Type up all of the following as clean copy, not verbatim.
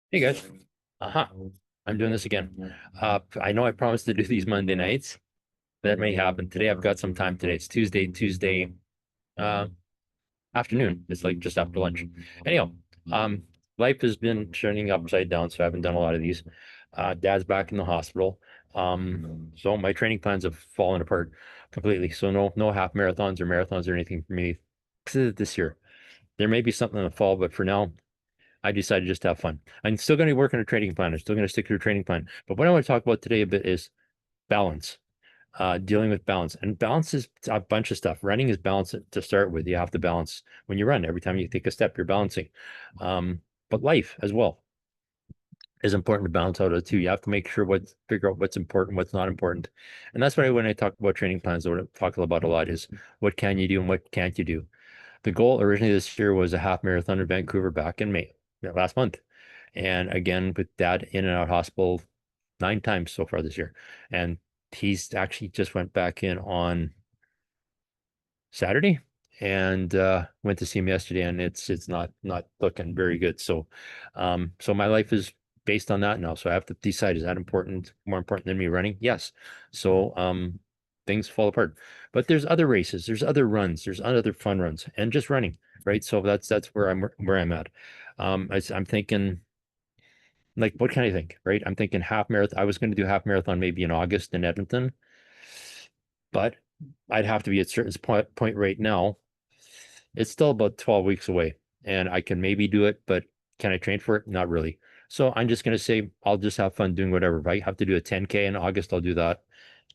Hey guys. I'm doing this again. I know I promised to do these Monday nights. That may happen. Today I've got some time today. It's Tuesday uh afternoon. It's like just after lunch. Anyhow, um life has been turning upside down, so I haven't done a lot of these. Dad's back in the hospital. So my training plans have fallen apart completely. So no half marathons or marathons or anything for me this year. There may be something in the fall, but for now I decided just to have fun. I'm still going to work on a training plan. I'm still going to stick to a training plan. But what I want to talk about today a bit is balance, dealing with balance. And balance is a bunch of stuff. Running is balance to start with. You have to balance when you run. Every time you take a step, you're balancing. But life as well is important to balance out of too. You have to make sure figure out what's important, what's not important. And that's why when I talk about training plans, what I talk about a lot is what can you do and what can't you do. The goal originally this year was a half marathon in Vancouver back in May, last month. And again, with dad in and out hospital 9 times so far this year. And he's actually just went back in on Saturday and went to see him yesterday, and it's not looking very good. So my life is based on that now. So I have to decide, is that important, more important than me running? Yes. So things fall apart. But there's other races, there's other runs, there's other fun runs, and just running, right? So that's where I'm at. I'm thinking, like, what can I think, right? I'm thinking half marathon. I was going to do half marathon maybe in August in Edmonton, but I'd have to be at a certain point right now. It's still about 12 weeks away, and I can maybe do it, but can I train for it? Not really. So I'm just going to say I'll just have fun doing whatever. If I have to do a 10K in August, I'll do that.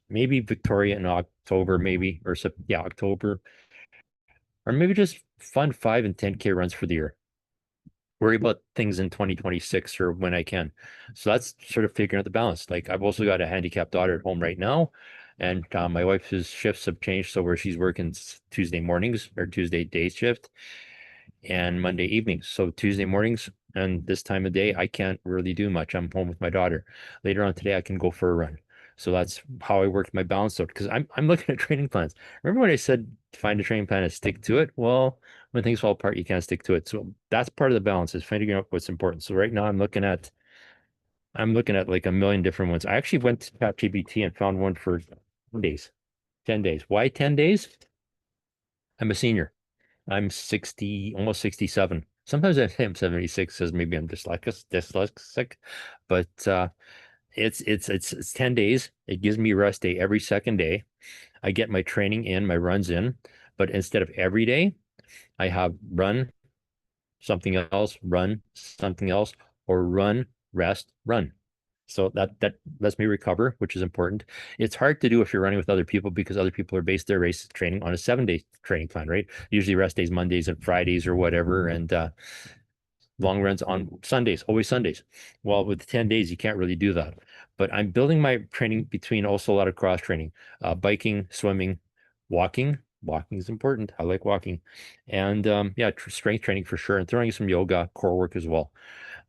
Maybe Victoria in October, maybe, or yeah, October, or maybe just fun 5 and 10K runs for the year. Worry about things in 2026 or when I can. So that's sort of figuring out the balance. Like, I've also got a handicapped daughter at home right now, and my wife's shifts have changed, so where she's working Tuesday mornings or Tuesday day shift and Monday evenings. So Tuesday mornings and this time of day, I can't really do much. I'm home with my daughter. Later on today, I can go for a run. So that's how I work my balance out, because I'm looking at training plans. Remember when I said find a training plan and stick to it? Well, when things fall apart, you can't stick to it. So that's part of the balance, is figuring out what's important. So right now I'm looking at like a million different ones. I actually went to ChatGPT and found one for 10 days. 10 days. Why 10 days? I'm a senior. I'm 60, almost 67. Sometimes I say I'm 76 because maybe I'm dyslexic, but it's 10 days. It gives me rest day every second day. I get my training in, my runs in, but instead of every day, I have run something else, or run, rest, run. So that lets me recover, which is important. It's hard to do if you're running with other people, because other people are based their race training on a 7 day training plan, right? Usually rest days Mondays and Fridays or whatever, and long runs on Sundays, always Sundays. Well, with 10 days, you can't really do that. But I'm building my training between also a lot of cross training, biking, swimming, walking. Walking is important. I like walking. And yeah, strength training for sure. And throwing in some yoga, core work as well.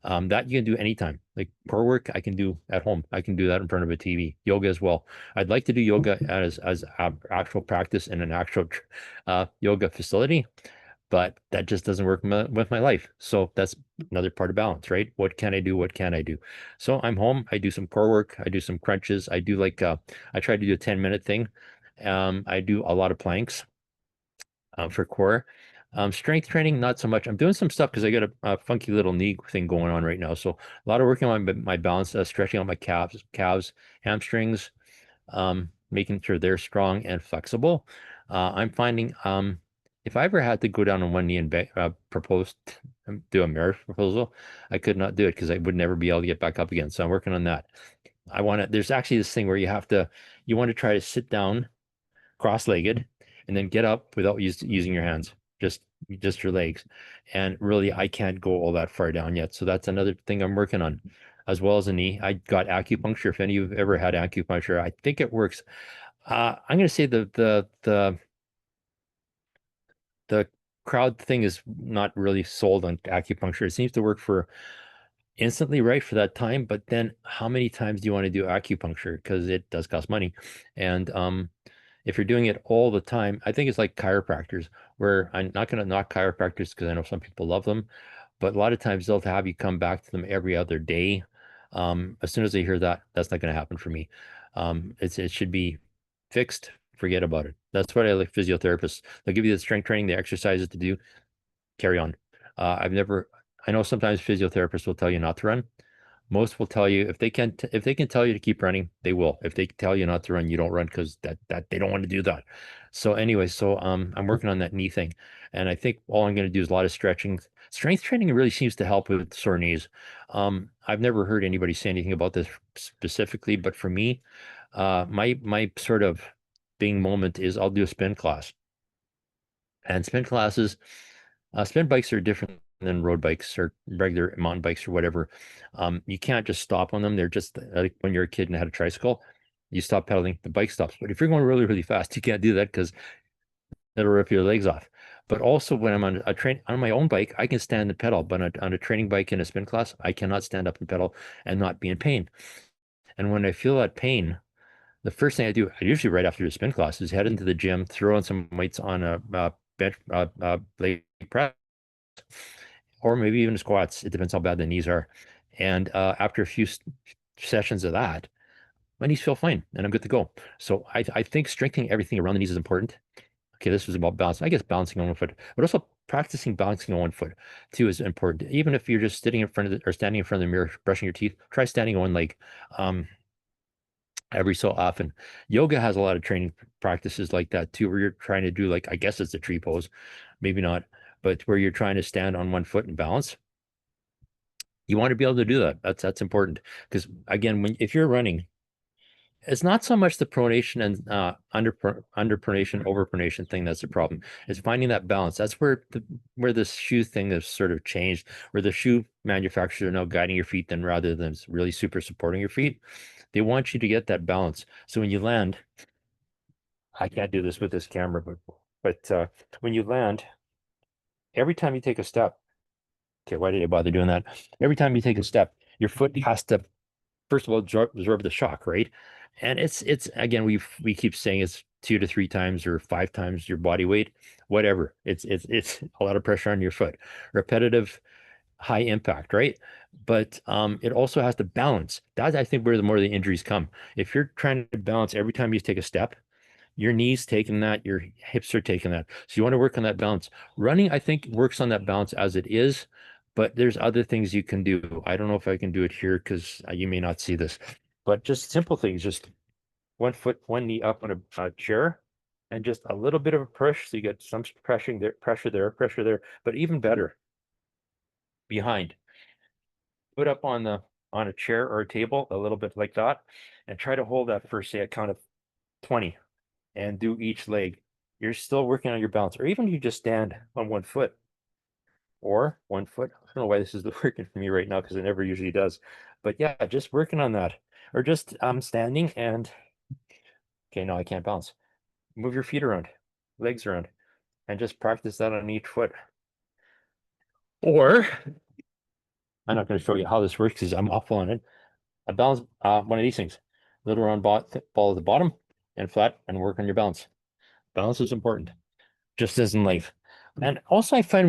That you can do anytime. Like core work, I can do at home. I can do that in front of a TV. Yoga as well. I'd like to do yoga as actual practice in an actual yoga facility, but that just doesn't work with my life. So that's another part of balance, right? What can I do? What can I do? So I'm home. I do some core work. I do some crunches. I do like I try to do a 10-minute thing. I do a lot of planks for core. Strength training, not so much. I'm doing some stuff because I got a funky little knee thing going on right now. So a lot of working on my balance, stretching out my calves, hamstrings, making sure they're strong and flexible. I'm finding if I ever had to go down on one knee and propose do a marriage proposal, I could not do it because I would never be able to get back up again. So I'm working on that. There's actually this thing where you want to try to sit down cross-legged and then get up without using your hands, just your legs. And really, I can't go all that far down yet. So that's another thing I'm working on, as well as a knee. I got acupuncture. If any of you've ever had acupuncture, I think it works. I'm going to say the crowd thing is not really sold on acupuncture. It seems to work for instantly right for that time, but then how many times do you want to do acupuncture? Because it does cost money. And if you're doing it all the time, I think it's like chiropractors, where I'm not going to knock chiropractors because I know some people love them, but a lot of times they'll have you come back to them every other day. As soon as they hear that, that's not going to happen for me. It should be fixed. Forget about it. That's what I like physiotherapists. They'll give you the strength training, the exercises to do, carry on. I know sometimes physiotherapists will tell you not to run. Most will tell you if they can tell you to keep running, they will. If they tell you not to run, you don't run because that they don't want to do that. So anyway, I'm working on that knee thing, and I think all I'm going to do is a lot of stretching. Strength training really seems to help with sore knees. I've never heard anybody say anything about this specifically, but for me, my sort of big moment is I'll do a spin class, and spin bikes are different than road bikes or regular mountain bikes or whatever. You can't just stop on them. They're just like when you're a kid and had a tricycle, you stop pedaling, the bike stops. But if you're going really, really fast, you can't do that because it'll rip your legs off. But also when I'm on a train on my own bike, I can stand and pedal. But on a training bike in a spin class, I cannot stand up and pedal and not be in pain. And when I feel that pain, the first thing I do, I usually right after the spin class, is head into the gym, throw on some weights on a bench, leg press, or maybe even squats. It depends how bad the knees are. And after a few sessions of that, my knees feel fine and I'm good to go. So I think strengthening everything around the knees is important. Okay, this was about balance. I guess balancing on one foot, but also practicing balancing on one foot too is important. Even if you're just sitting in front of or standing in front of the mirror, brushing your teeth, try standing on one leg. Every so often. Yoga has a lot of training practices like that too, where you're trying to do like, I guess it's a tree pose, maybe not, but where you're trying to stand on one foot and balance. You want to be able to do that. That's important because again, if you're running, it's not so much the pronation and underpronation, overpronation thing that's the problem. It's finding that balance. That's where this shoe thing has sort of changed, where the shoe manufacturers are now guiding your feet then rather than really super supporting your feet. They want you to get that balance. So when you land, I can't do this with this camera, but when you land, every time you take a step, okay, why did I bother doing that? Every time you take a step, your foot has to first of all absorb the shock, right? And it's again we keep saying it's 2 to 3 times or 5 times your body weight, whatever. It's a lot of pressure on your foot, repetitive, high impact, right? But it also has to balance. That's I think where the more the injuries come. If you're trying to balance every time you take a step, your knees taking that, your hips are taking that. So you want to work on that balance. Running, I think, works on that balance as it is, but there's other things you can do. I don't know if I can do it here because you may not see this, but just simple things, just one foot, one knee up on a chair, and just a little bit of a push. So you get some pressure there, pressure there, but even better, behind. Put up on a chair or a table, a little bit like that, and try to hold that for say a count of 20 and do each leg. You're still working on your balance, or even you just stand on one foot or one foot. I don't know why this is working for me right now because it never usually does. But yeah, just working on that. Or just standing and okay, no, I can't balance. Move your feet around, legs around, and just practice that on each foot. Or I'm not going to show you how this works because I'm awful on it. I balance one of these things. Little round ball at the bottom and flat and work on your balance. Balance is important, just as in life. And also I find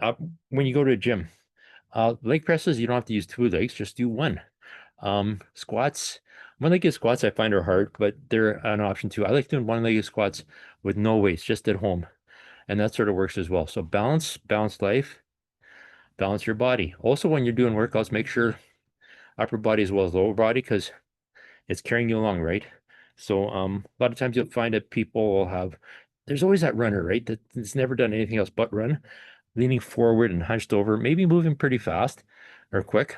uh, when you go to a gym, leg presses, you don't have to use 2 legs, just do one. Squats, one-legged squats I find are hard, but they're an option too. I like doing one-legged squats with no weights, just at home. And that sort of works as well. So balance life, balance your body. Also, when you're doing workouts, make sure upper body as well as lower body because it's carrying you along, right? So a lot of times you'll find that people will have, there's always that runner, right? That's never done anything else but run, leaning forward and hunched over, maybe moving pretty fast or quick,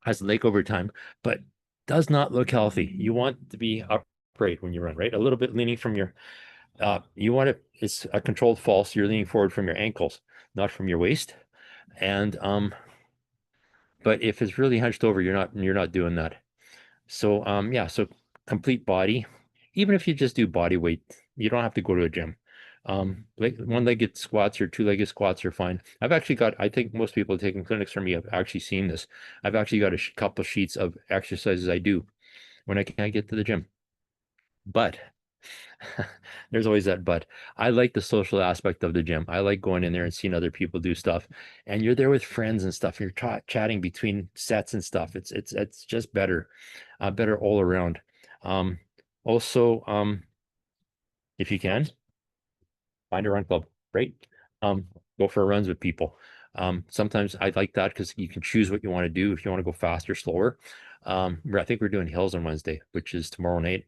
has a leg over time, but does not look healthy. You want to be upright when you run, right? A little bit leaning from your, it's a controlled fall, so you're leaning forward from your ankles, not from your waist. And but if it's really hunched over, you're not doing that. So yeah, so complete body. Even if you just do body weight, you don't have to go to a gym. Like one-legged squats or two-legged squats are fine. I think most people taking clinics from me have actually seen this. I've actually got a couple sheets of exercises I do when I can't get to the gym. But There's always that but. I like the social aspect of the gym. I like going in there and seeing other people do stuff. And you're there with friends and stuff. You're chatting between sets and stuff. It's just better, better all around. Um, also, if you can, find a run club. Great. Um, go for runs with people. Sometimes I like that because you can choose what you want to do if you want to go faster, slower. I think we're doing hills on Wednesday, which is tomorrow night.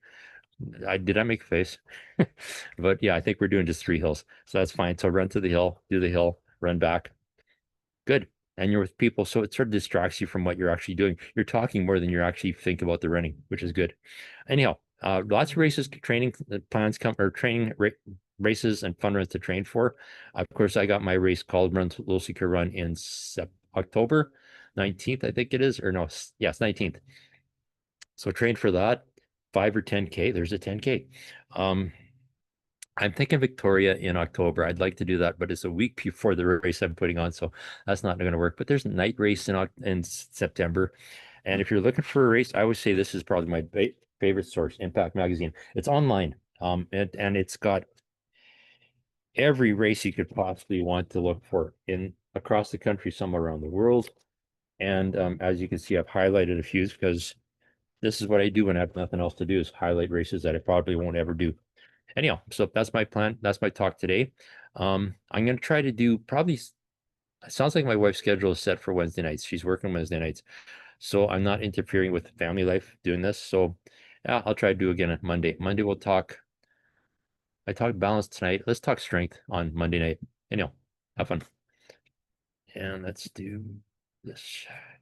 I make a face? But yeah, I think we're doing just 3 hills. So that's fine. So run to the hill, do the hill, run back. Good. And you're with people, so it sort of distracts you from what you're actually doing. You're talking more than you're actually thinking about the running, which is good. Anyhow, lots of races, training plans come or training races and fun runs to train for. Of course, I got my race called Run to Low Secure Run in October 19th, I think it is, or no, yes, 19th. So train for that. 5 or 10K. There's a 10K. Um, I'm thinking Victoria in October. I'd like to do that, but it's a week before the race I'm putting on, so that's not going to work. But there's a night race in September, and if you're looking for a race, I would say this is probably my favorite source, Impact Magazine. It's online, and it's got every race you could possibly want to look for in across the country, some around the world. And as you can see, I've highlighted a few because this is what I do when I have nothing else to do is highlight races that I probably won't ever do. Anyhow, so that's my plan. That's my talk today. I'm going to try to do probably, it sounds like my wife's schedule is set for Wednesday nights. She's working Wednesday nights. So I'm not interfering with family life doing this. So yeah, I'll try to do again on Monday. Monday we'll talk. I talked balance tonight. Let's talk strength on Monday night. Anyhow, have fun. And let's do this.